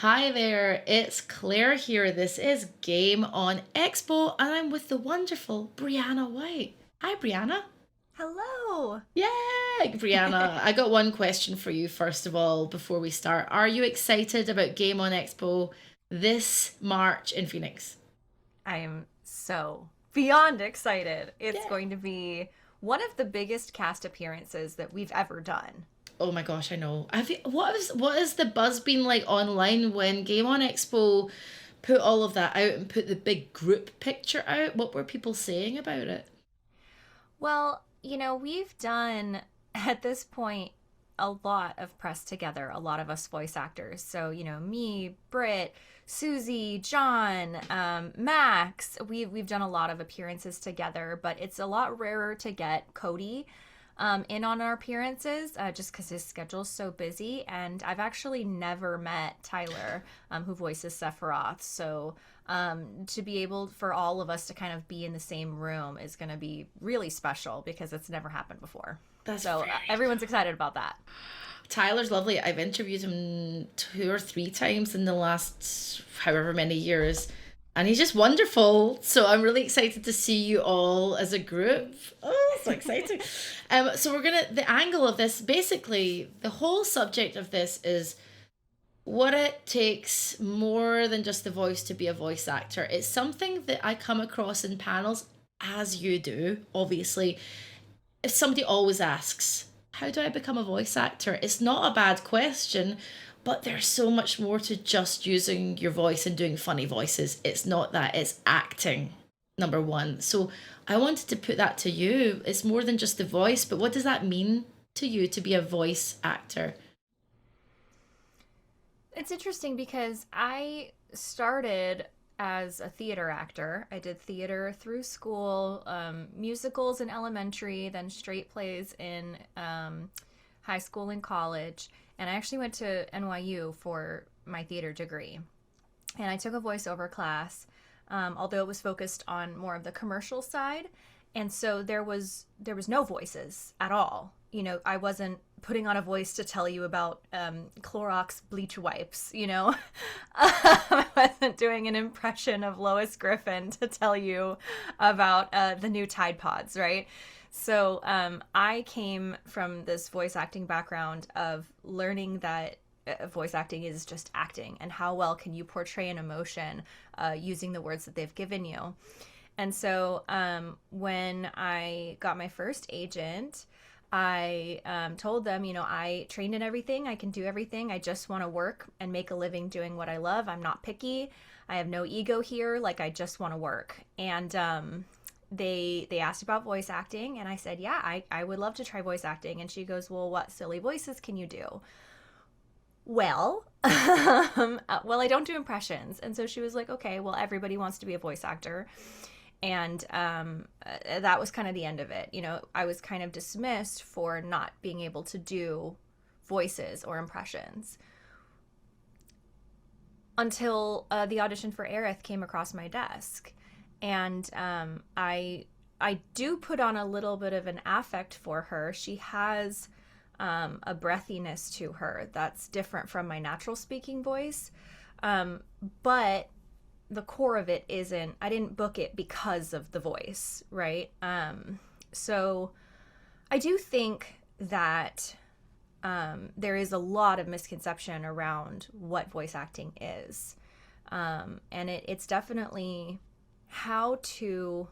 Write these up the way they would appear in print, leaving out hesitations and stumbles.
Hi there, it's Claire here. This is Game On Expo, and I'm with the wonderful Briana White. Hi, Brianna. Hello. Yay, Brianna. I got one question for you, first of all, before we start. Are you excited about Game On Expo this March in Phoenix? I am so beyond excited. It's Yeah. going to be one of the biggest cast appearances that we've ever done. Oh my gosh, I know. What is the buzz been like online when Game On Expo put all of that out and put the big group picture out? What were people saying about it? Well, we've done at this point a lot of press together, a lot of us voice actors. So, me, Britt, Susie, John, Max, we've done a lot of appearances together, but it's a lot rarer to get Cody in on our appearances just because his schedule's so busy. And I've actually never met Tyler, who voices Sephiroth. So to be able for all of us to kind of be in the same room is going to be really special because it's never happened before. That's So very everyone's excited about that. Tyler's lovely. I've interviewed him two or three times in the last however many years, and he's just wonderful. So I'm really excited to see you all as a group. Oh, so exciting! So we're gonna the angle of this. Basically, the whole subject of this is what it takes more than just the voice to be a voice actor. It's something that I come across in panels, as you do, obviously. If somebody always asks, how do I become a voice actor? It's not a bad question, but there's so much more to just using your voice and doing funny voices. It's not that, it's acting, number one. So I wanted to put that to you. It's more than just the voice, but what does that mean to you to be a voice actor? It's interesting because I started as a theater actor. I did theater through school, musicals in elementary, then straight plays in high school and college. And I actually went to NYU for my theater degree. And I took a voiceover class, although it was focused on more of the commercial side. And so there was no voices at all. I wasn't putting on a voice to tell you about Clorox bleach wipes. I wasn't doing an impression of Lois Griffin to tell you about the new Tide Pods, right? So I came from this voice acting background of learning that voice acting is just acting and how well can you portray an emotion using the words that they've given you. And so when I got my first agent, I told them, I trained in everything. I can do everything. I just want to work and make a living doing what I love. I'm not picky. I have no ego here. Like, I just want to work. And they asked about voice acting. And I said, yeah, I would love to try voice acting. And she goes, well, what silly voices can you do? Well, well, I don't do impressions. And so she was like, okay, well, everybody wants to be a voice actor. And that was kind of the end of it. I was kind of dismissed for not being able to do voices or impressions until the audition for Aerith came across my desk. And I do put on a little bit of an affect for her. She has a breathiness to her that's different from my natural speaking voice. But the core of it isn't, I didn't book it because of the voice, right? So I do think that there is a lot of misconception around what voice acting is. And it's definitely how to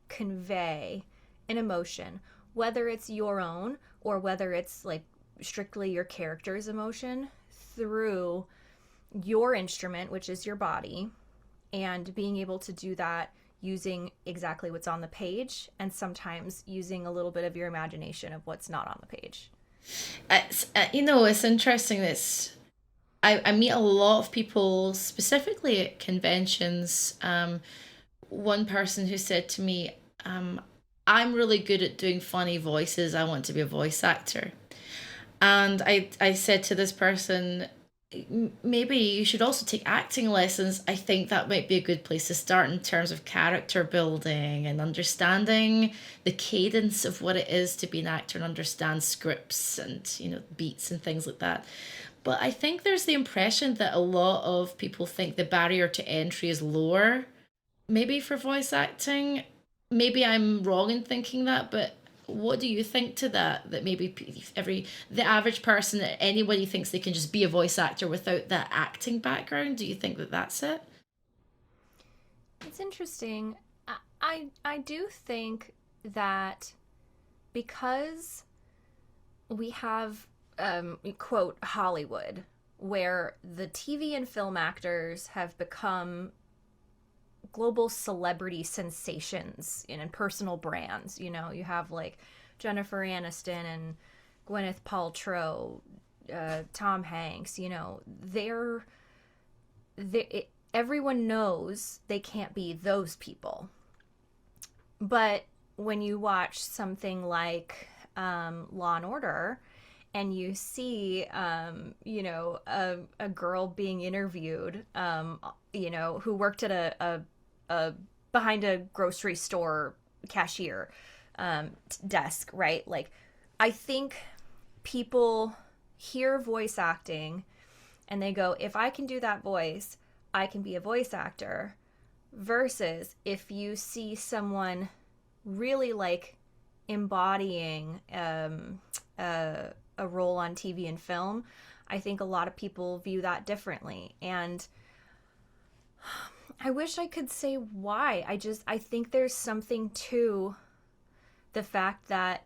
convey an emotion, whether it's your own or whether it's like strictly your character's emotion through your instrument, which is your body, and being able to do that using exactly what's on the page and sometimes using a little bit of your imagination of what's not on the page. It's interesting. I meet a lot of people, specifically at conventions. One person who said to me, I'm really good at doing funny voices. I want to be a voice actor. And I said to this person, maybe you should also take acting lessons. I think that might be a good place to start in terms of character building and understanding the cadence of what it is to be an actor and understand scripts and, beats and things like that. But I think there's the impression that a lot of people think the barrier to entry is lower, maybe for voice acting. Maybe I'm wrong in thinking that, but what do you think to that? That maybe the average person, anybody thinks they can just be a voice actor without that acting background. Do you think that that's it? It's interesting. I do think that because we have, quote, Hollywood, where the TV and film actors have become global celebrity sensations and personal brands. You know, you have like Jennifer Aniston and Gwyneth Paltrow, Tom Hanks. You know, everyone knows they can't be those people. But when you watch something like Law and Order, and you see, a girl being interviewed, who worked at a behind a grocery store cashier desk, right? Like, I think people hear voice acting and they go, if I can do that voice, I can be a voice actor. Versus if you see someone really like embodying a role on TV and film, I think a lot of people view that differently. And I wish I could say why. I think there's something to the fact that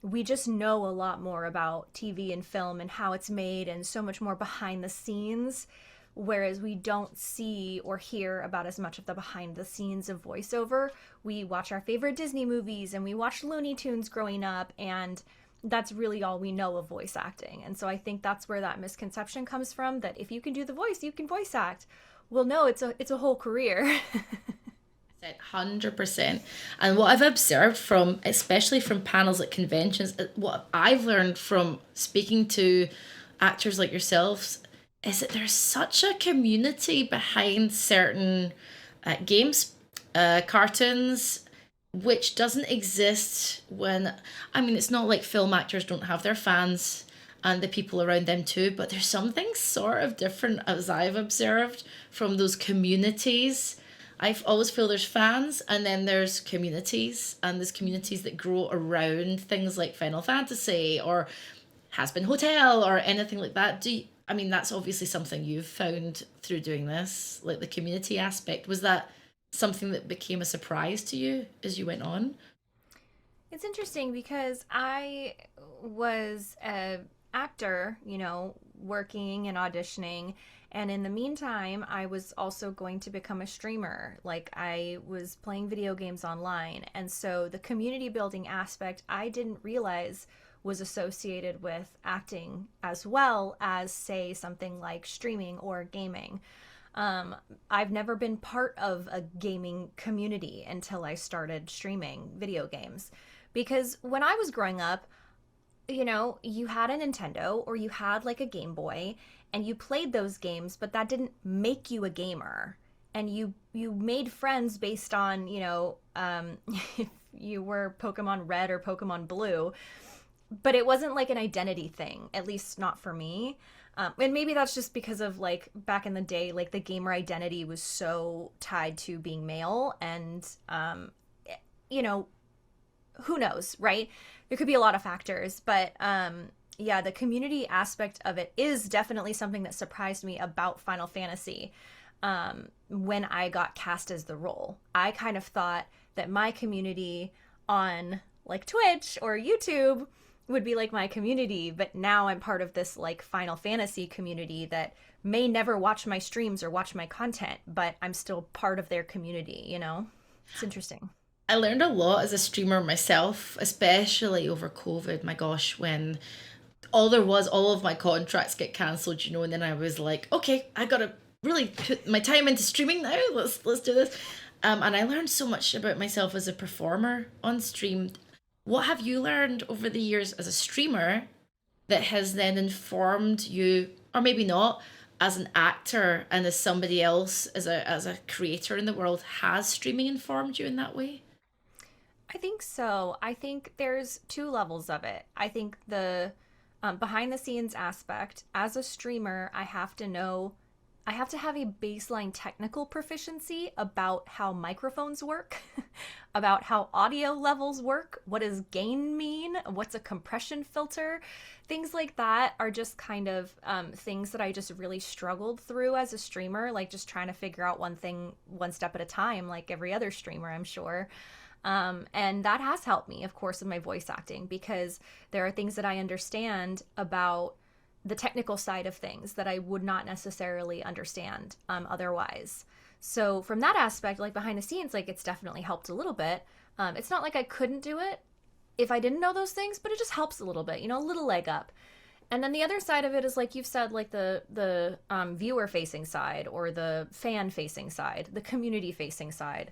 we just know a lot more about TV and film and how it's made and so much more behind the scenes, whereas we don't see or hear about as much of the behind the scenes of voiceover. We watch our favorite Disney movies and we watch Looney Tunes growing up, and that's really all we know of voice acting. And so I think that's where that misconception comes from, that if you can do the voice, you can voice act. Well, no, it's a whole career. 100%. And what I've observed from, especially from panels at conventions, what I've learned from speaking to actors like yourselves is that there's such a community behind certain games, cartoons, which doesn't exist when, I mean, it's not like film actors don't have their fans and the people around them too, but there's something sort of different as I've observed from those communities. I always feel there's fans and then there's communities, and there's communities that grow around things like Final Fantasy or Has Been Hotel or anything like that. I mean, that's obviously something you've found through doing this, like the community aspect. Was that something that became a surprise to you as you went on? It's interesting because I was a actor, working and auditioning, and in the meantime, I was also going to become a streamer. Like, I was playing video games online, and so the community building aspect I didn't realize was associated with acting as well as, say, something like streaming or gaming. I've never been part of a gaming community until I started streaming video games. Because when I was growing up, you had a Nintendo or you had like a Game Boy and you played those games, but that didn't make you a gamer. And you made friends based on, if you were Pokemon Red or Pokemon Blue, but it wasn't like an identity thing, at least not for me. And maybe that's just because of like back in the day, like the gamer identity was so tied to being male, and you know, who knows, right? There could be a lot of factors, but yeah, the community aspect of it is definitely something that surprised me about Final Fantasy. When I got cast as the role, I kind of thought that my community on like Twitch or YouTube would be like my community, but now I'm part of this like Final Fantasy community that may never watch my streams or watch my content, but I'm still part of their community. It's interesting. I learned a lot as a streamer myself, especially over COVID. My gosh, when all of my contracts get cancelled, and then I was like, okay, I gotta really put my time into streaming now. Let's do this. And I learned so much about myself as a performer on stream. What have you learned over the years as a streamer that has then informed you, or maybe not, as an actor and as somebody else, as a creator in the world? Has streaming informed you in that way? I think so. I think there's two levels of it. I think the behind the scenes aspect, as a streamer, I have to have a baseline technical proficiency about how microphones work, about how audio levels work, what does gain mean, what's a compression filter. Things like that are just kind of things that I just really struggled through as a streamer, like just trying to figure out one thing one step at a time, like every other streamer, I'm sure. And that has helped me, of course, in my voice acting, because there are things that I understand about the technical side of things that I would not necessarily understand otherwise. So from that aspect, like behind the scenes, like it's definitely helped a little bit. It's not like I couldn't do it if I didn't know those things, but it just helps a little bit, you know, a little leg up. And then the other side of it is, like you've said, like the viewer facing side, or the fan facing side, the community facing side.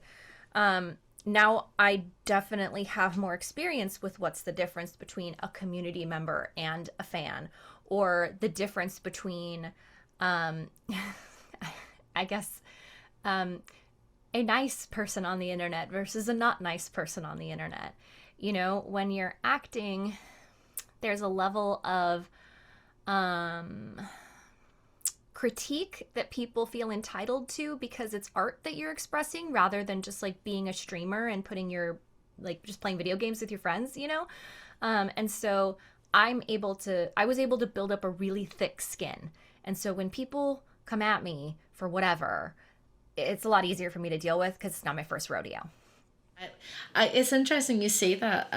Now I definitely have more experience with what's the difference between a community member and a fan, or the difference between, I guess, a nice person on the internet versus a not nice person on the internet. You know, when you're acting, there's a level of critique that people feel entitled to because it's art that you're expressing, rather than just like being a streamer and putting your, like, just playing video games with your friends, you know? And so I was able to build up a really thick skin. And so when people come at me for whatever, it's a lot easier for me to deal with because it's not my first rodeo. It's interesting you say that.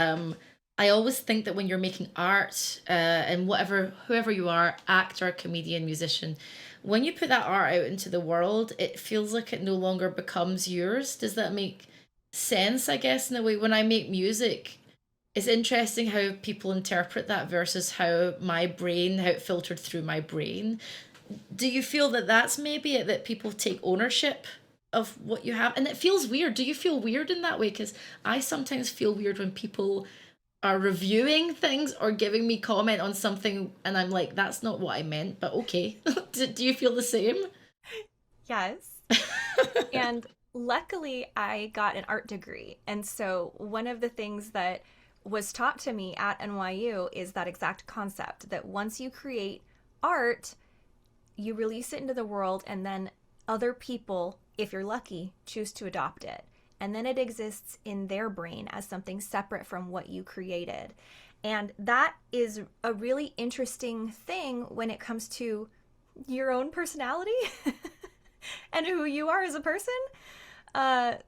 I always think that when you're making art, and whoever you are, actor, comedian, musician, when you put that art out into the world, it feels like it no longer becomes yours. Does that make sense? I guess in a way, when I make music, it's interesting how people interpret that versus how it filtered through my brain. Do you feel that that's maybe it, that people take ownership of what you have? And it feels weird. Do you feel weird in that way? Because I sometimes feel weird when people are reviewing things or giving me comment on something, and I'm like, that's not what I meant, but okay. Do you feel the same? Yes. And luckily, I got an art degree. And so one of the things that was taught to me at NYU is that exact concept, that once you create art, you release it into the world, and then other people, if you're lucky, choose to adopt it. And then it exists in their brain as something separate from what you created. And that is a really interesting thing when it comes to your own personality and who you are as a person.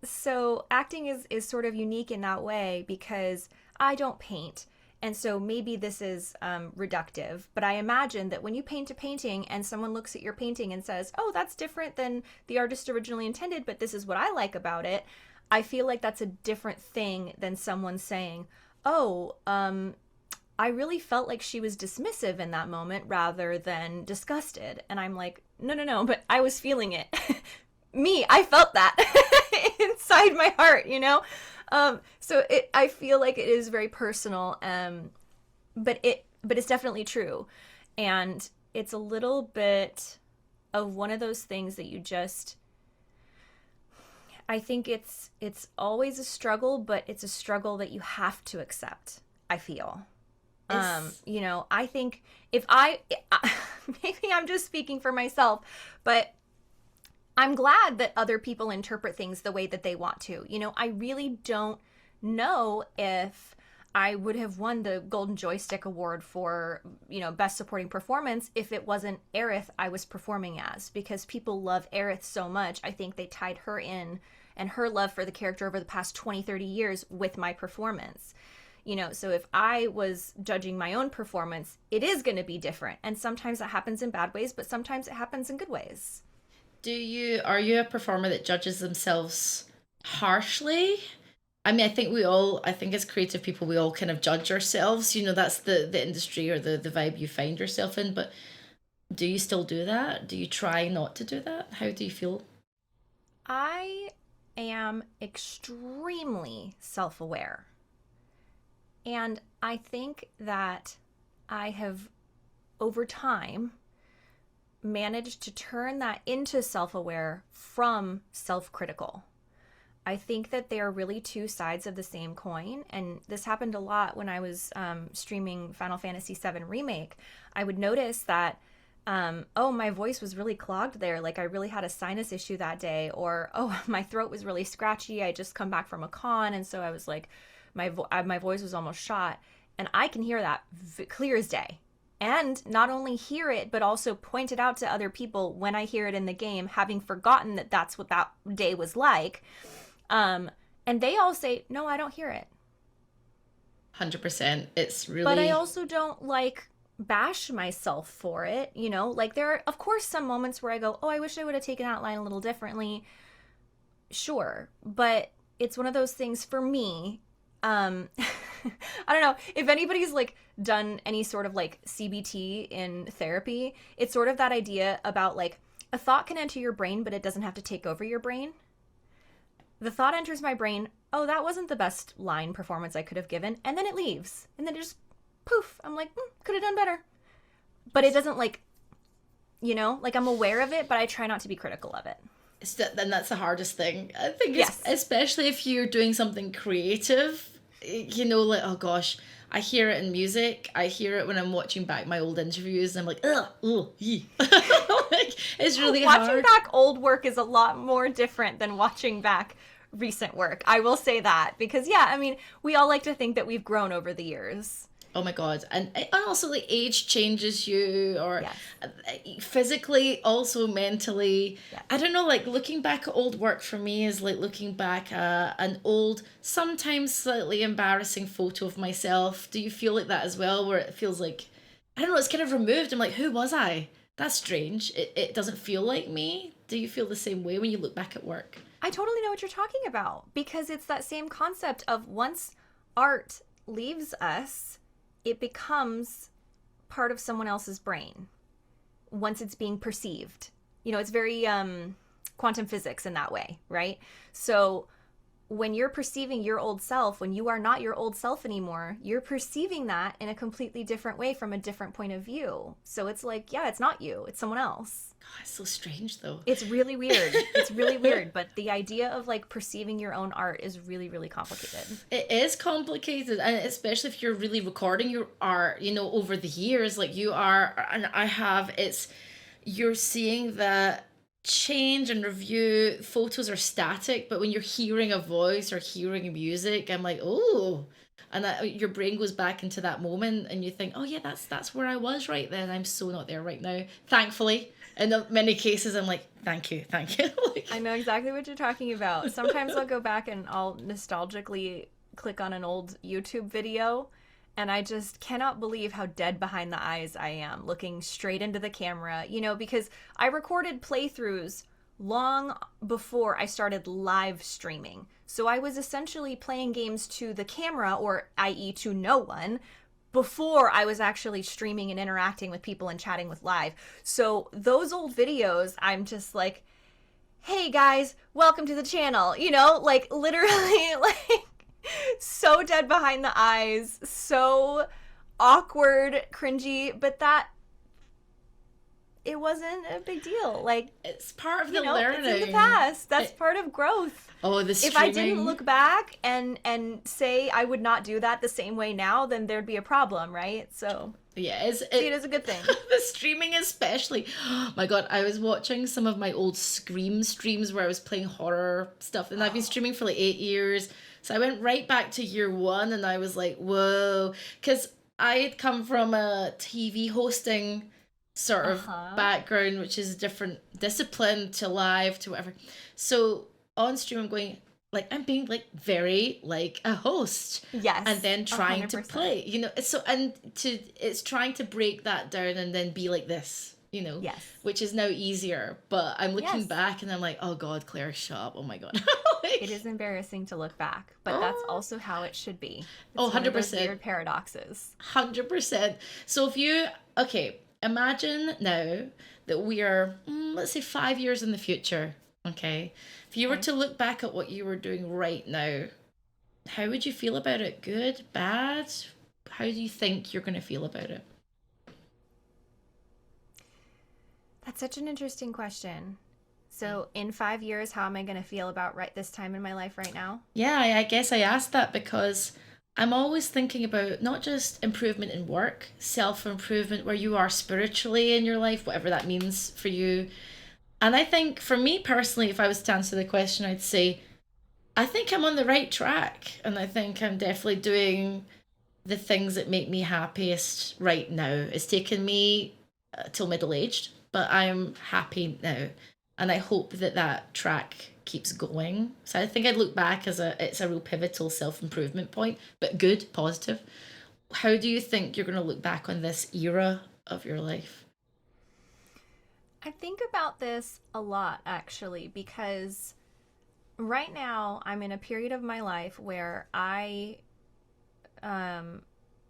So acting is sort of unique in that way because I don't paint. And so maybe this is reductive, but I imagine that when you paint a painting and someone looks at your painting and says, oh, that's different than the artist originally intended, but this is what I like about it, I feel like that's a different thing than someone saying, oh, I really felt like she was dismissive in that moment rather than disgusted. And I'm like, no, but I was feeling it. I felt that inside my heart, you know? I feel like it is very personal, but it's definitely true. And it's a little bit of one of those things that I think it's always a struggle, but it's a struggle that you have to accept, I feel. You know, I think maybe I'm just speaking for myself, but I'm glad that other people interpret things the way that they want to. You know, I really don't know if I would have won the Golden Joystick Award for, you know, Best Supporting Performance if it wasn't Aerith I was performing as, because people love Aerith so much. I think they tied her in and her love for the character over the past 20, 30 years with my performance. You know, so if I was judging my own performance, it is going to be different. And sometimes that happens in bad ways, but sometimes it happens in good ways. Are you a performer that judges themselves harshly? I mean, I think as creative people, we all kind of judge ourselves. You know, that's the industry or the vibe you find yourself in. But do you still do that? Do you try not to do that? How do you feel? I am extremely self-aware. And I think that I have, over time, managed to turn that into self-aware from self-critical. I think that they are really two sides of the same coin. And this happened a lot when I was streaming Final Fantasy VII Remake. I would notice that, oh, my voice was really clogged there. Like I really had a sinus issue that day. Or, oh, my throat was really scratchy. I just come back from a con. And so I was like, my voice was almost shot. And I can hear that clear as day. And not only hear it, but also point it out to other people when I hear it in the game, having forgotten that that's what that day was like. And they all say, no, I don't hear it. 100%. It's really... But I also don't, like, bash myself for it, you know? Like, there are, of course, some moments where I go, oh, I wish I would have taken that line a little differently. Sure. But it's one of those things for me... I don't know if anybody's like done any sort of like CBT in therapy. It's sort of that idea about like a thought can enter your brain, but it doesn't have to take over your brain. The thought enters my brain. Oh, that wasn't the best line performance I could have given. And then it leaves. And then it just poof. I'm like, could have done better. But it doesn't like, you know, like I'm aware of it, but I try not to be critical of it. Then that's the hardest thing. I think, yes. Especially if you're doing something creative. You know, like, oh gosh, I hear it in music. I hear it when I'm watching back my old interviews, and I'm like, ugh, like, it's really hard. Watching back old work is a lot more different than watching back recent work. I will say that because, yeah, I mean, we all like to think that we've grown over the years. Oh my God. And also like age changes you, or yes. physically, also mentally. Yes. I don't know, like looking back at old work for me is like looking back at an old, sometimes slightly embarrassing photo of myself. Do you feel like that as well? Where it feels like, I don't know, it's kind of removed. I'm like, who was I? That's strange. It doesn't feel like me. Do you feel the same way when you look back at work? I totally know what you're talking about because it's that same concept of once art leaves us, it becomes part of someone else's brain once it's being perceived. You know, it's very quantum physics in that way, right? So when you're perceiving your old self, when you are not your old self anymore, you're perceiving that in a completely different way from a different point of view. So it's like, yeah, it's not you, it's someone else. God, it's so strange though. It's really weird. It's really weird. But the idea of like perceiving your own art is really, really complicated. It is complicated. And especially if you're really recording your art, you know, over the years, like you are, and I have, you're seeing that change and review. Photos are static, but when you're hearing a voice or hearing music, I'm like, oh, and your brain goes back into that moment and you think, oh yeah, that's where I was right then. I'm so not there right now, thankfully. In many cases I'm like, thank you. Like, I know exactly what you're talking about. Sometimes I'll go back and I'll nostalgically click on an old YouTube video and I just cannot believe how dead behind the eyes I am, looking straight into the camera, you know, because I recorded playthroughs long before I started live streaming. So I was essentially playing games to the camera, or i.e. to no one, before I was actually streaming and interacting with people and chatting with live. So those old videos, I'm just like, hey guys, welcome to the channel. You know, like literally like so dead behind the eyes, so awkward, cringy, but that it wasn't a big deal. Like it's part of the learning. It's in the past. That's part of growth. Oh, the streaming. If I didn't look back and say I would not do that the same way now, then there'd be a problem, right? So yeah, it is a good thing. The streaming especially. Oh my God, I was watching some of my old Scream streams where I was playing horror stuff, and I've been streaming for like 8 years. So I went right back to year one and I was like, whoa, because I had come from a TV hosting sort of background, which is a different discipline to live to whatever. So on stream I'm going like, I'm being like very like a host, yes, and then trying 100%. to play, you know, so it's trying to break that down and then be like this, you know, yes, which is now easier. But I'm looking yes. back and I'm like, oh God, Claire, shut up. Oh my God. Like, it is embarrassing to look back, but that's also how it should be. It's 100%. Weird paradoxes. 100%. So if you, okay, imagine now that we are, let's say 5 years in the future, okay? If you were to look back at what you were doing right now, how would you feel about it? Good? Bad? How do you think you're going to feel about it? That's such an interesting question. So in 5 years, how am I going to feel about right this time in my life right now? Yeah, I guess I asked that because I'm always thinking about not just improvement in work, self improvement where you are spiritually in your life, whatever that means for you. And I think for me personally, if I was to answer the question, I'd say I think I'm on the right track. And I think I'm definitely doing the things that make me happiest right now. It's taken me till middle aged, but I'm happy now, and I hope that that track keeps going. So I think I'd look back as it's a real pivotal self improvement point, but good, positive. How do you think you're going to look back on this era of your life? I think about this a lot actually because right now I'm in a period of my life where um,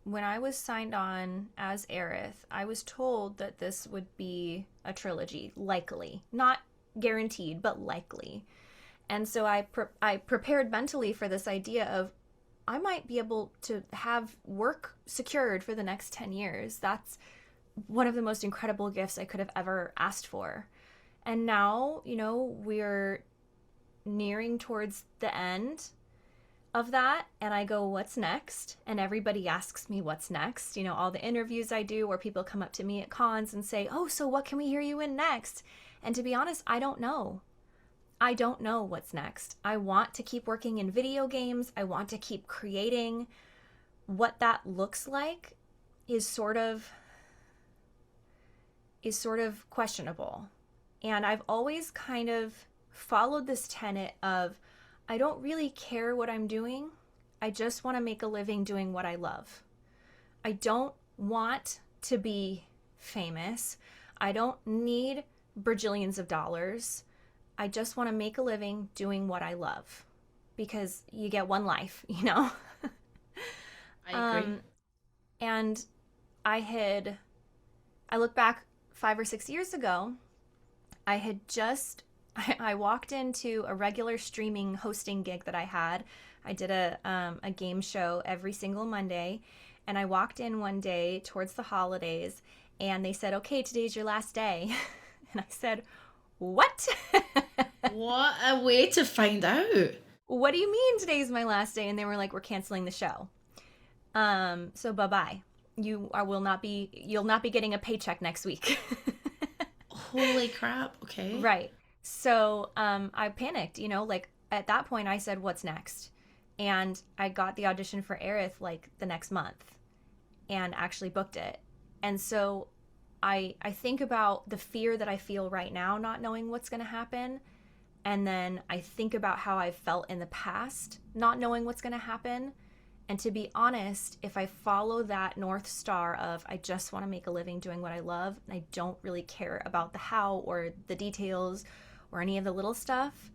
when I was signed on as Aerith, I was told that this would be a trilogy, likely. Not guaranteed, but likely. And so I prepared mentally for this idea of I might be able to have work secured for the next 10 years. That's one of the most incredible gifts I could have ever asked for. And now, we're nearing towards the end of that, and I go, what's next? And everybody asks me what's next. All the interviews I do where people come up to me at cons and say, oh, so what can we hear you in next? And to be honest, I don't know. I don't know what's next. I want to keep working in video games. I want to keep creating. What that looks like is sort of questionable. And I've always kind of followed this tenet of I don't really care what I'm doing. I just want to make a living doing what I love. I don't want to be famous. I don't need bajillions of dollars. I just want to make a living doing what I love because you get one life, I agree. And I look back 5 or 6 years ago, I had just I walked into a regular streaming hosting gig that I had. I did a game show every single Monday, and I walked in one day towards the holidays, and they said, "Okay, today's your last day," and I said, "What?" What a way to find out. What do you mean today's my last day? And they were like, "We're canceling the show. So bye bye. You'll not be getting a paycheck next week." Holy crap. Okay. Right. So I panicked, like at that point I said, what's next? And I got the audition for Aerith like the next month and actually booked it. And so I think about the fear that I feel right now, not knowing what's going to happen. And then I think about how I felt in the past, not knowing what's going to happen. And to be honest, if I follow that North Star of I just want to make a living doing what I love, and I don't really care about the how or the details or any of the little stuff,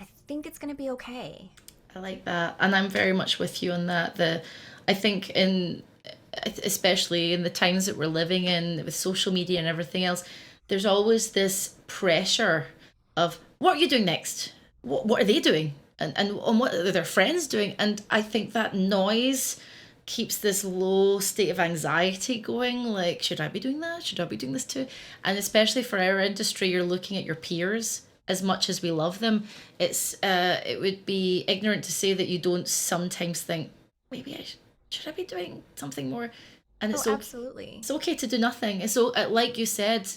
I think it's going to be okay. I like that, and I'm very much with you on that. I think especially in the times that we're living in with social media and everything else, there's always this pressure of what are you doing next? What are they doing? And what are their friends doing? And I think that noise keeps this low state of anxiety going. Like, should I be doing that? Should I be doing this too? And especially for our industry, you're looking at your peers as much as we love them. It would be ignorant to say that you don't sometimes think maybe should I be doing something more? And Oh, absolutely. it's okay to do nothing. And so, like you said,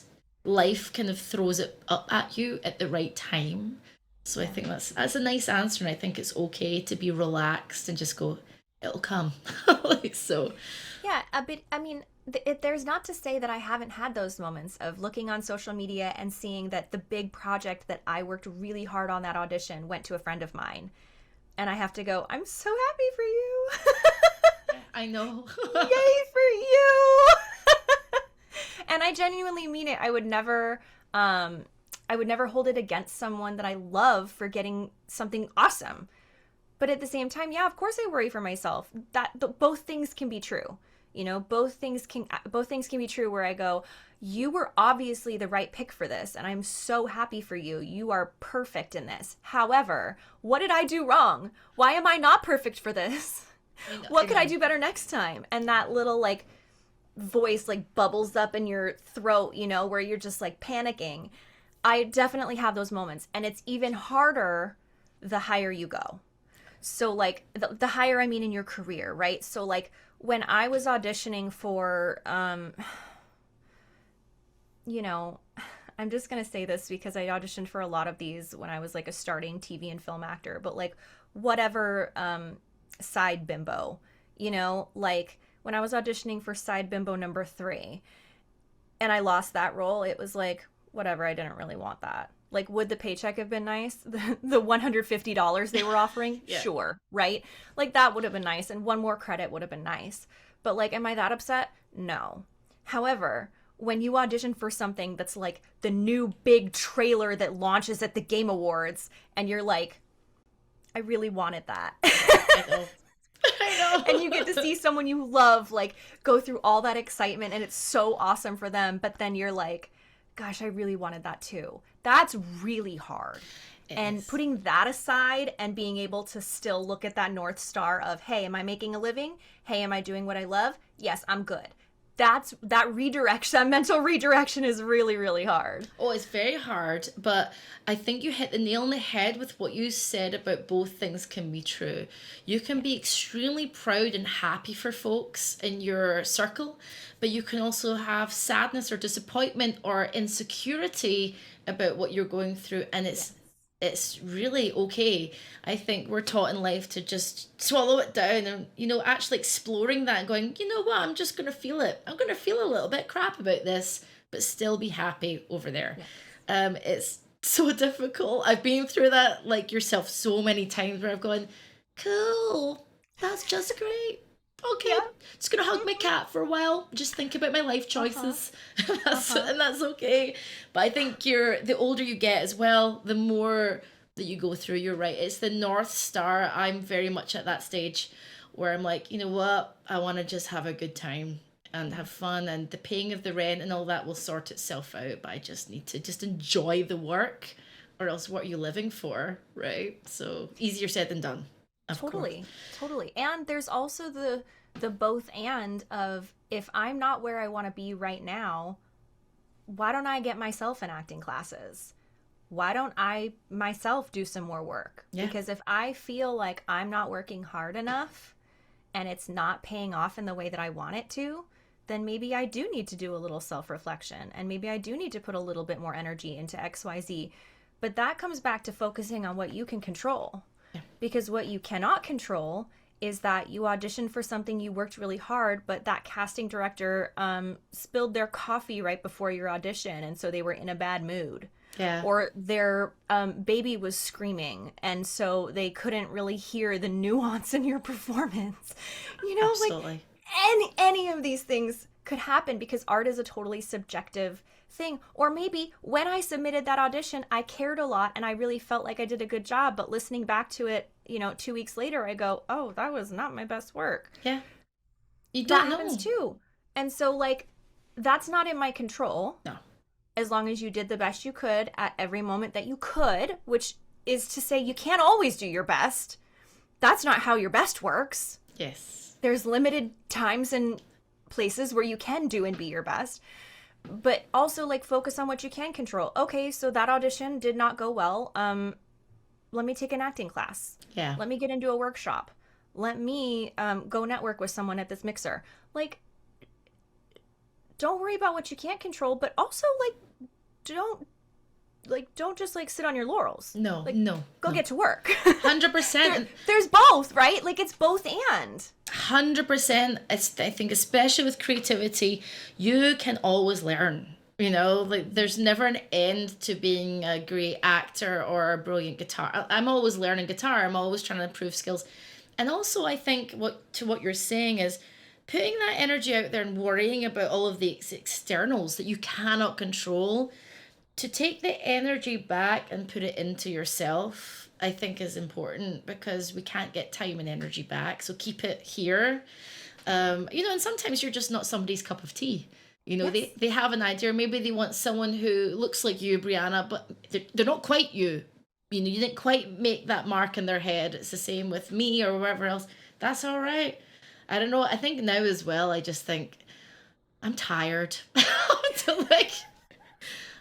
life kind of throws it up at you at the right time. So I Yeah. think that's a nice answer, and I think it's okay to be relaxed and just go, it'll come. Like so. Yeah, a bit. I mean, there's not to say that I haven't had those moments of looking on social media and seeing that the big project that I worked really hard on that audition went to a friend of mine. And I have to go, I'm so happy for you. I know. Yay for you. And I genuinely mean it. I would never hold it against someone that I love for getting something awesome. But at the same time, yeah, of course I worry for myself. Both things can be true. Both things can be true where I go, you were obviously the right pick for this, and I'm so happy for you. You are perfect in this. However, what did I do wrong? Why am I not perfect for this? What could I do better next time? And that little like voice like bubbles up in your throat, where you're just like panicking. I definitely have those moments, and it's even harder the higher you go. So like the higher, I mean, in your career, right? So like when I was auditioning for you know, I'm just going to say this because I auditioned for a lot of these when I was like a starting TV and film actor, but like whatever side bimbo, like when I was auditioning for side bimbo number 3 and I lost that role, it was like, whatever, I didn't really want that. Like, would the paycheck have been nice? The $150 they were offering? Yeah. Sure, right? Like, that would have been nice, and one more credit would have been nice. But, like, am I that upset? No. However, when you audition for something that's like the new big trailer that launches at the Game Awards, and you're like, I really wanted that. I know. I know. And you get to see someone you love, like, go through all that excitement, and it's so awesome for them. But then you're like, gosh, I really wanted that too. That's really hard. And putting that aside and being able to still look at that North Star of, hey, am I making a living? Hey, am I doing what I love? Yes, I'm good. That redirection, that mental redirection is really, really hard. Oh, it's very hard, but I think you hit the nail on the head with what you said about both things can be true. You can be extremely proud and happy for folks in your circle, but you can also have sadness or disappointment or insecurity about what you're going through, and it's really okay. I think we're taught in life to just swallow it down and, actually exploring that and going, you know what, I'm just going to feel it. I'm going to feel a little bit crap about this, but still be happy over there. It's so difficult. I've been through that, like yourself, so many times where I've gone, cool, that's just great. Okay, Yeah. just gonna hug my cat for a while. Just think about my life choices, and that's okay. But I think the older you get as well, the more that you go through. You're right. It's the North Star. I'm very much at that stage where I'm like, you know what? I want to just have a good time and have fun, and the paying of the rent and all that will sort itself out. But I just need to just enjoy the work, or else what are you living for, right? So easier said than done. Of course. Totally. And there's also the both and of, if I'm not where I want to be right now, why don't I get myself in acting classes? Why don't I myself do some more work? Yeah. Because if I feel like I'm not working hard enough and it's not paying off in the way that I want it to, then maybe I do need to do a little self-reflection, and maybe I do need to put a little bit more energy into XYZ. But that comes back to focusing on what you can control. Because what you cannot control is that you auditioned for something, you worked really hard, but that casting director spilled their coffee right before your audition, and so they were in a bad mood. Yeah. Or their baby was screaming, and so they couldn't really hear the nuance in your performance. Absolutely. Like any of these things could happen because art is a totally subjective thing. Or maybe when I submitted that audition, I cared a lot and I really felt like I did a good job, but listening back to it, 2 weeks later, I go, oh, that was not my best work. Yeah. You don't That happens too. And so, like, that's not in my control. No. As long as you did the best you could at every moment that you could, which is to say you can't always do your best. That's not how your best works. Yes. There's limited times and places where you can do and be your best. But also, like, focus on what you can control. Okay, so that audition did not go well. Let me take an acting class. Yeah. Let me get into a workshop. Let me go network with someone at this mixer. Like, don't worry about what you can't control, but also, don't just, like, sit on your laurels. No, like, no. Go get to work. 100%. There's both, right? Like, it's both and. 100%. I think especially with creativity, you can always learn. Like, there's never an end to being a great actor or a brilliant guitar. I'm always learning guitar. I'm always trying to improve skills. And also, I think what you're saying is putting that energy out there and worrying about all of the externals that you cannot control, to take the energy back and put it into yourself, I think is important, because we can't get time and energy back. So keep it here. And sometimes you're just not somebody's cup of tea. Yes. They have an idea. Maybe they want someone who looks like you, Brianna, but they're not quite you. You didn't quite make that mark in their head. It's the same with me or whoever else. That's all right. I don't know. I think now as well, I just think I'm tired.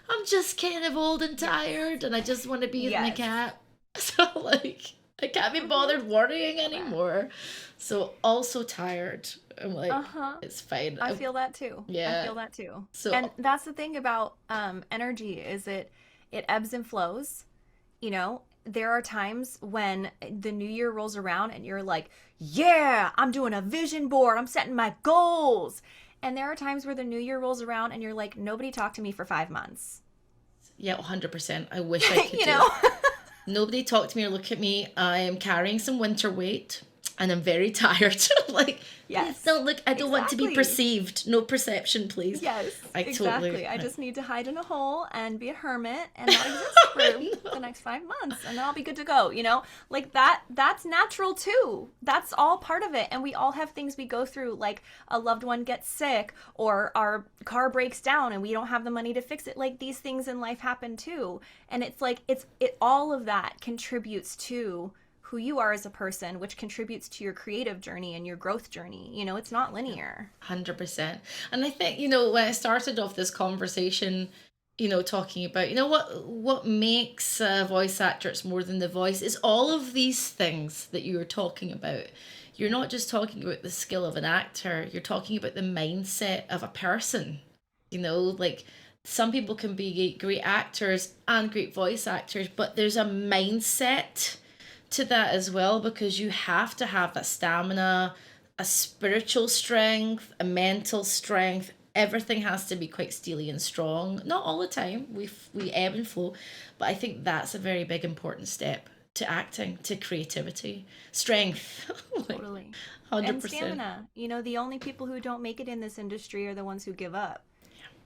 I'm just kind of old and tired and I just want to be with my Yes. cat. So, like, I can't be bothered worrying Feel that. anymore. So, also tired. I'm like, Uh-huh. it's fine. I feel that too. I Yeah. feel that too. And So, that's the thing about energy is it ebbs and flows. You know, there are times when the new year rolls around and you're like, yeah, I'm doing a vision board. I'm setting my goals. And there are times where the new year rolls around and you're like, nobody talked to me for 5 months. yeah, 100%. I wish I could You do know? it. Nobody talk to me or look at me. I am carrying some winter weight and I'm very tired. Like, please Yes. don't look. I don't want to be Exactly. perceived. No perception, please. Yes, I totally. exactly. I just need to hide in a hole and be a hermit and not exist for I the know. next 5 months and then I'll be good to go, you know? Like that's natural too. That's all part of it. And we all have things we go through, like a loved one gets sick or our car breaks down and we don't have the money to fix it. Like these things in life happen too. And it's like it all of that contributes to who you are as a person, which contributes to your creative journey and your growth journey. You know, it's not linear. 100%. And I think, when I started off this conversation, talking about, what makes voice actors more than the voice is all of these things that you were talking about. You're not just talking about the skill of an actor, you're talking about the mindset of a person. Like some people can be great actors and great voice actors, but there's a mindset to that as well because you have to have that stamina, a spiritual strength, a mental strength. Everything has to be quite steely and strong. Not all the time. We ebb and flow, but I think that's a very big important step to acting, to creativity, strength. Like Totally. And 100%. stamina. You know, the only people who don't make it in this industry are the ones who give up.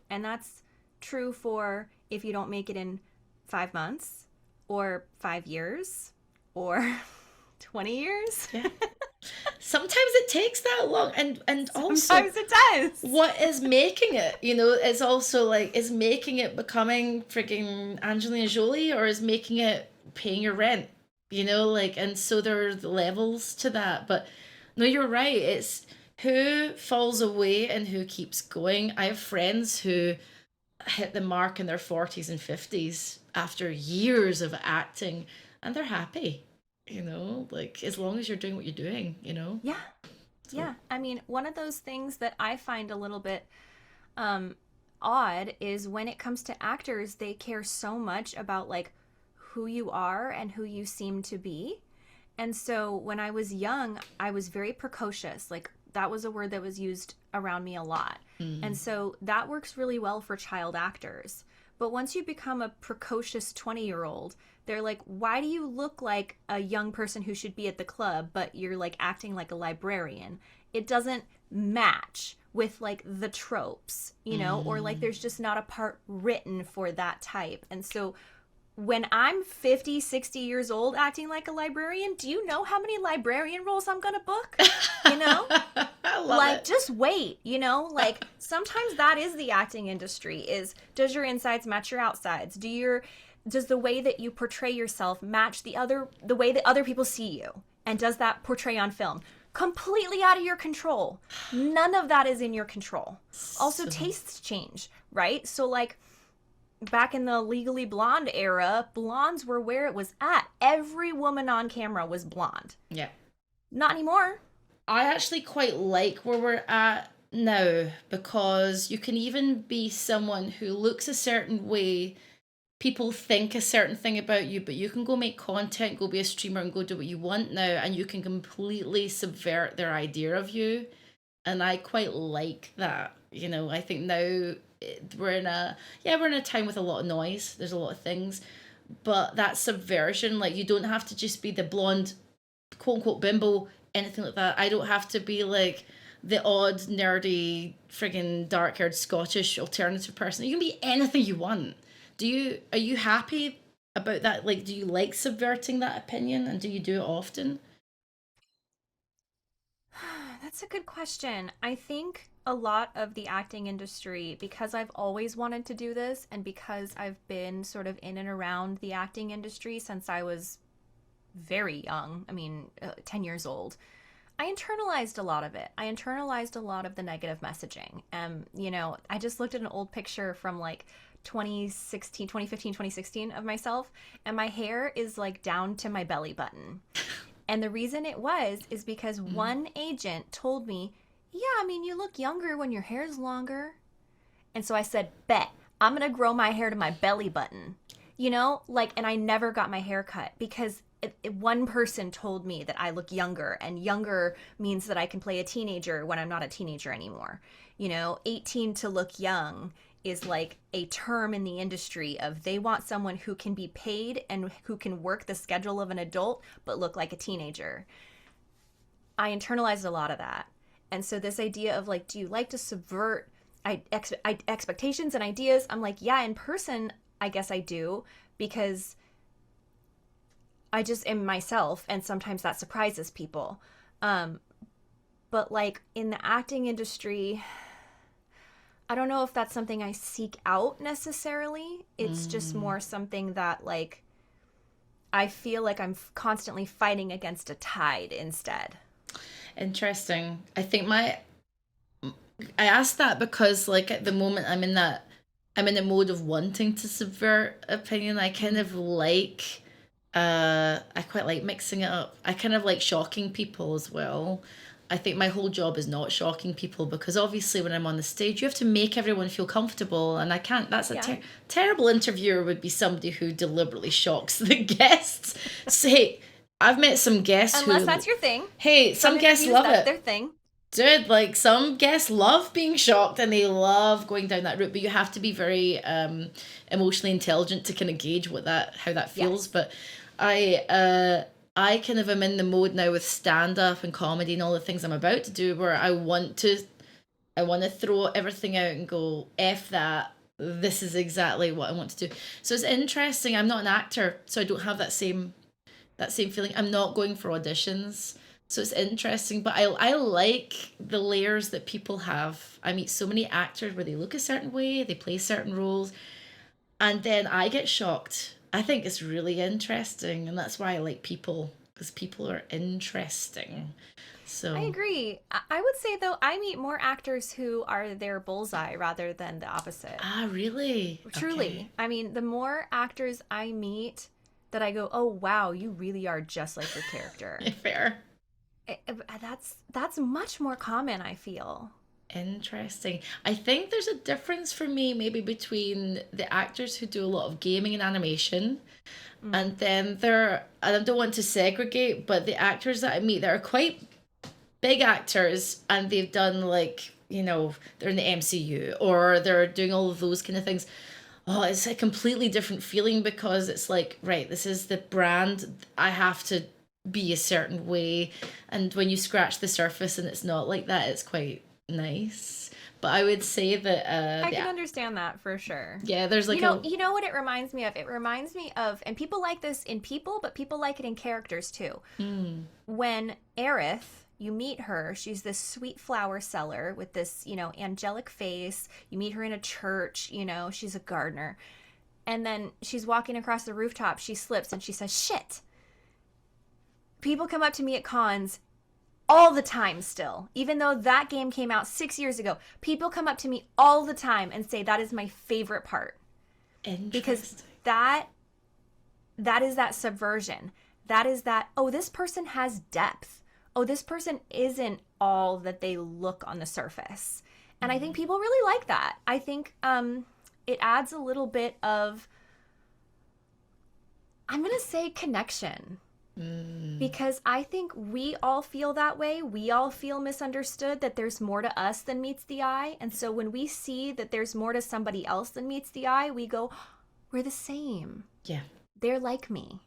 And that's true for if you don't make it in 5 months or 5 years or 20 years. Yeah. Sometimes it takes that long, and also Sometimes it does. what is making it, it's also like, is making it becoming freaking Angelina Jolie or is making it paying your rent, like, and so there are the levels to that. But no, you're right, it's who falls away and who keeps going. I have friends who hit the mark in their 40s and 50s after years of acting and they're happy, like as long as you're doing what you're doing. Yeah. So Yeah. I mean, one of those things that I find a little bit um, odd is when it comes to actors, they care so much about like who you are and who you seem to be. And so when I was young, I was very precocious. Like that was a word that was used around me a lot. And so that works really well for child actors. But once you become a precocious 20-year-old, they're like, why do you look like a young person who should be at the club, but you're like acting like a librarian? It doesn't match with like the tropes, or like there's just not a part written for that type. And so when I'm 50, 60 years old acting like a librarian, do you know how many librarian roles I'm going to book? You know? I love Like it. just wait, like sometimes that is the acting industry is does your insides match your outsides? Does the way that you portray yourself match the way that other people see you? And does that portray on film? Completely out of your control. None of that is in your control. Also, So, tastes change, right? So like back in the Legally Blonde era, blondes were where it was at. Every woman on camera was blonde. yeah. Not anymore. I actually quite like where we're at now because you can even be someone who looks a certain way. People think a certain thing about you, but you can go make content, go be a streamer, and go do what you want now, and you can completely subvert their idea of you. And I quite like that. I think now we're in a time with a lot of noise. There's a lot of things, but that subversion, like you don't have to just be the blonde, quote unquote bimbo, anything like that. I don't have to be like the odd nerdy friggin' dark haired Scottish alternative person. You can be anything you want. Are you happy about that? Like, do you like subverting that opinion and do you do it often? That's a good question. I think a lot of the acting industry, because I've always wanted to do this and because I've been sort of in and around the acting industry since I was very young, I mean, 10 years old, I internalized a lot of it. I internalized a lot of the negative messaging. I just looked at an old picture from like 2015, 2016 of myself, and my hair is like down to my belly button. And the reason it is because one agent told me, yeah, I mean, you look younger when your hair's longer. And so I said, bet, I'm going to grow my hair to my belly button. You know, like, and I never got my hair cut because one person told me that I look younger, and younger means that I can play a teenager when I'm not a teenager anymore. You know, 18 to look young is like a term in the industry of they want someone who can be paid and who can work the schedule of an adult but look like a teenager. I internalized a lot of that. And so this idea of like, do you like to subvert expectations and ideas? I'm like, yeah, in person, I guess I do, because I just am myself, and sometimes that surprises people. But like in the acting industry, I don't know if that's something I seek out necessarily. It's just more something that like I feel like I'm constantly fighting against a tide instead. Interesting. I think I asked that because like at the moment I'm in the mode of wanting to subvert opinion. I kind of like I quite like mixing it up. I kind of like shocking people as well. I think my whole job is not shocking people, because obviously when I'm on the stage, you have to make everyone feel comfortable, and I can't. That's a terrible interviewer would be somebody who deliberately shocks the guests. Say, I've met some guests unless that's your thing. Hey, some guests love it. Their thing. Dude, like some guests love being shocked and they love going down that route, but you have to be very emotionally intelligent to kind of gauge how that feels. Yes. But I kind of am in the mode now with stand-up and comedy and all the things I'm about to do, where I want to throw everything out and go, F that, this is exactly what I want to do. So it's interesting. I'm not an actor, so I don't have that same feeling. I'm not going for auditions. So it's interesting, but I like the layers that people have. I meet so many actors where they look a certain way, they play certain roles, and then I get shocked. I think it's really interesting, and that's why I like people, because people are interesting. So I agree. I would say, though, I meet more actors who are their bullseye rather than the opposite. Ah, really? Truly. Okay. I mean, the more actors I meet that I go, oh, wow, you really are just like your character. Fair. That's much more common, I feel. Interesting. I think there's a difference for me maybe between the actors who do a lot of gaming and animation, and then I don't want to segregate, but the actors that I meet that are quite big actors and they've done like, you know, they're in the MCU or they're doing all of those kind of things. Oh, it's a completely different feeling, because it's like, right, this is the brand. I have to be a certain way, and when you scratch the surface and it's not like that, it's quite nice. But I would say that I can understand that for sure. Yeah, there's like you know what it reminds me of? It reminds me of, and people like this in people, but people like it in characters too. When Aerith, you meet her, she's this sweet flower seller with this, you know, angelic face. You meet her in a church, you know, she's a gardener. And then she's walking across the rooftop, she slips and she says, shit. People come up to me at cons all the time still. Even though that game came out 6 years ago, people come up to me all the time and say that is my favorite part. Because that is that subversion. That is that, oh, this person has depth. Oh, this person isn't all that they look on the surface. And I think people really like that. I think it adds a little bit of, I'm going to say, connection. Because I think we all feel that way. We all feel misunderstood, that there's more to us than meets the eye. And so when we see that there's more to somebody else than meets the eye, we go, we're the same. Yeah. They're like me.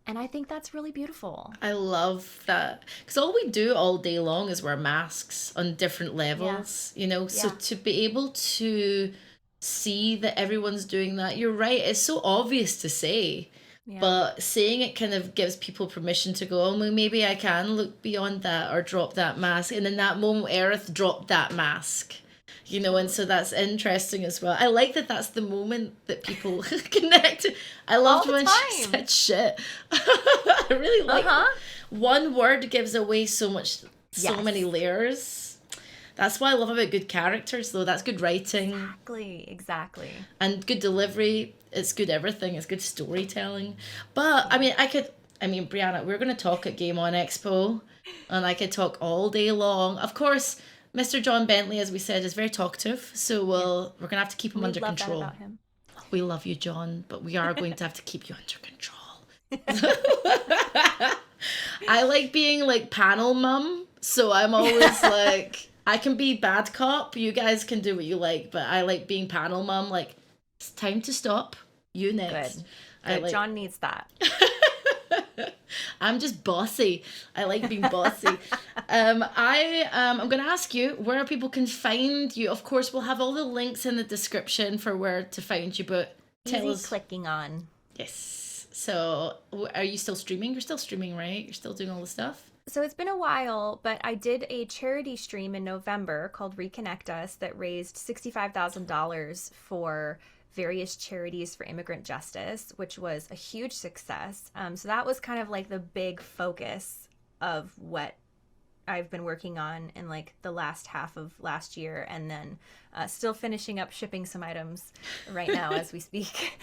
And I think that's really beautiful. I love that. Because all we do all day long is wear masks on different levels, you know? So to be able to see that everyone's doing that, you're right, it's so obvious to say. Yeah. But saying it kind of gives people permission to go, oh, well, maybe I can look beyond that or drop that mask. And in that moment, Aerith dropped that mask, you know, and so that's interesting as well. I like that that's the moment that people connect. I loved when she said shit. I really like one word gives away so many layers. That's what I love about good characters, though. That's good writing. Exactly. And good delivery. It's good everything. It's good storytelling. But, I mean, Brianna, we're going to talk at Game On Expo, and I could talk all day long. Of course, Mr. John Bentley, as we said, is very talkative, so we're going to have to keep him under control. That about him. We love you, John, but we are going to have to keep you under control. I like being like panel mum, so I'm always like, I can be bad cop, you guys can do what you like, but I like being panel mum, like, it's time to stop, you next. Good. John needs that. I'm just bossy. I like being bossy. I'm going to ask you where people can find you. Of course, we'll have all the links in the description for where to find you, but tell us. Clicking on. Yes. So, are you still streaming? You're still streaming, right? You're still doing all the stuff? So it's been a while, but I did a charity stream in November called Reconnect Us that raised $65,000 for various charities for immigrant justice, which was a huge success. So that was kind of like the big focus of what I've been working on in like the last half of last year, and then still finishing up shipping some items right now as we speak.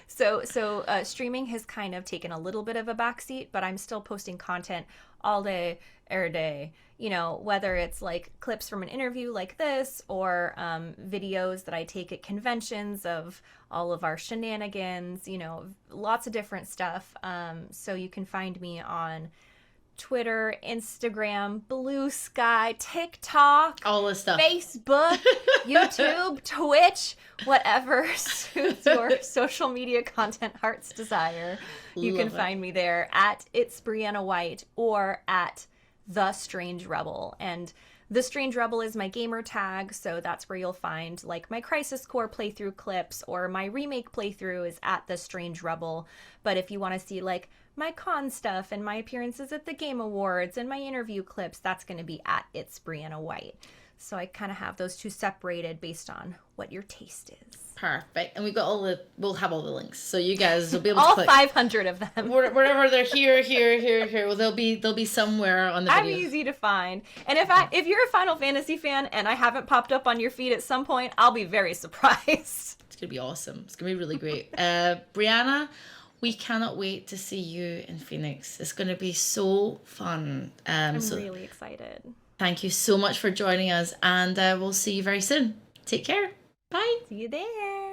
So streaming has kind of taken a little bit of a backseat, but I'm still posting content all day, every day. You know, whether it's like clips from an interview like this, or videos that I take at conventions of all of our shenanigans. You know, lots of different stuff. So you can find me on Twitter, Instagram, Blue Sky, TikTok, all this stuff, Facebook, YouTube, Twitch, whatever suits your social media content heart's desire. You can find me there at It's Briana White or at The Strange Rebel. And The Strange Rebel is my gamer tag, so that's where you'll find like my Crisis Core playthrough clips, or my Remake playthrough is at The Strange Rebel. But if you want to see like my con stuff and my appearances at the Game Awards and my interview clips, that's going to be at It's Briana White. So I kind of have those two separated based on what your taste is. Perfect. And we'll have all the links, so you guys will be able all to click 500 of them wherever they're here. Well, they'll be somewhere on the video. I'm easy to find. And if you're a Final Fantasy fan and I haven't popped up on your feed at some point, I'll be very surprised. It's gonna be awesome. It's gonna be really great. Brianna, we cannot wait to see you in Phoenix. It's going to be so fun. I'm really excited. Thank you so much for joining us, and we'll see you very soon. Take care. Bye. See you there.